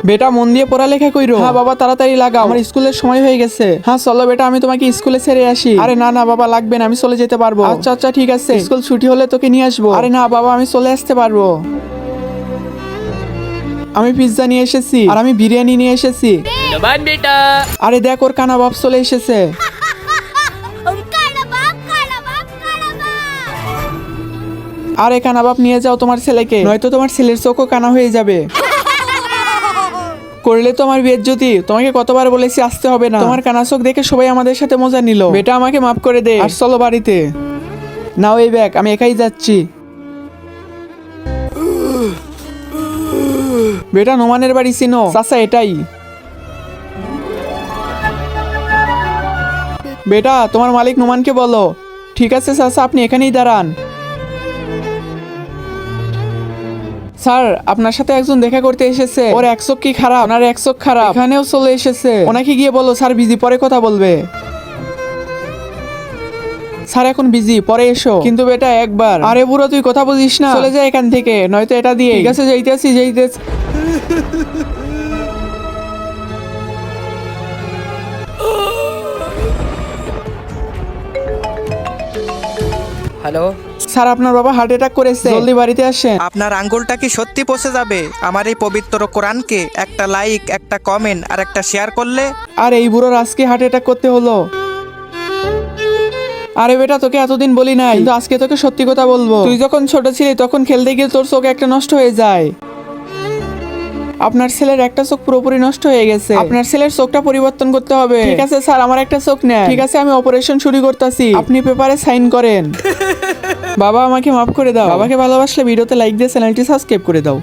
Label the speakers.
Speaker 1: বেটা মন দিয়ে পড়ালেখা কইরো। হ্যাঁ বাবা তাড়াতাড়ি লাগাও, আমার স্কুলের সময় হয়ে গেছে। হ্যাঁ চলো বেটা আমি তোমাকে স্কুলে ছেড়ে আসি। আরে না না বাবা লাগবে না, আমি চলে যেতে পারবো। আচ্ছা আচ্ছা ঠিক আছে, স্কুল ছুটি হলে তোকে নিয়ে আসবো। আরে না বাবা আমি চলে আসতে পারবো। আমি পিৎজা নিয়ে এসেছি আর আমি বিরিয়ানি নিয়ে এসেছি।
Speaker 2: জবান বেটা।
Speaker 1: আরে দেখ ওর কানা বাপ চলে এসেছে। আরে কানা বাপ নিয়ে যাও তোমার ছেলেকে, নয়তো তোমার ছেলের চোখও কানা হয়ে যাবে। করলে তো আমার বেজ্জতি, তোমাকে কতবার বলেছি আসতে হবে না। তোমার কানা চোখ দেখে সবাই আমাদের সাথে মজা নিল। বেটা আমাকে মাফ করে দে আর চলো বাড়িতে। নাও এই ব্যাগ, আমি একাই যাচ্ছি। বেটা নোমানের বাড়ি চিনো? চাচা এটাই। বেটা তোমার মালিক নোমানকে বলো। ঠিক আছে চাচা আপনি এখানেই দাঁড়ান। স্যার আপনার সাথে একজন দেখা করতে এসেছে, ওর এক চোখ কি খারাপ, ওনার এক চোখ খারাপ, এখানেও চলে এসেছে। ওনাকে গিয়ে বলো স্যার বিজি, পরে কথা বলবে। স্যার এখন বিজি, পরে এসো। কিন্তু বেটা একবার। আরে বুড়ো তুই কথা বুঝিস না, চলে যা এখান থেকে, নয়তো এটা দিয়ে। ঠিক আছে যাইতেছি যাইতেছি।
Speaker 2: হ্যালো।
Speaker 1: স্যার আপনার বাবা হার্ট অ্যাটাক করেছে, জলদি বাড়িতে আসেন।
Speaker 3: আপনার আঙ্গুলটা কি সত্যি পচে যাবে আমার এই পবিত্র কোরআনকে একটা লাইক, একটা কমেন্ট আর একটা শেয়ার করলে?
Speaker 1: আর এই বুড়োর আজকে হার্ট অ্যাটাক করতে হলো। আরে বেটা তোকে এতদিন বলি নাই, কিন্তু আজকে তোকে সত্যি কথা বলবো। তুই যখন ছোট ছিলি তখন খেলতে গিয়ে তোর চোখ একটা নষ্ট হয়ে যায়। আপনার ছেলের একটা চোখ পুরোপুরি নষ্ট হয়ে গেছে, আপনার ছেলের চোখটা পরিবর্তন করতে হবে। ঠিক আছে স্যার আমার একটা চোখ নেই। ঠিক আছে আমি অপারেশন শুরু করতেছি, আপনি পেপারে সাইন করেন। বাবা আমাকে মাফ করে দাও। বাবাকে ভালোবাসলে ভিডিওতে লাইক দিয়ে চ্যানেলটি সাবস্ক্রাইব করে দাও।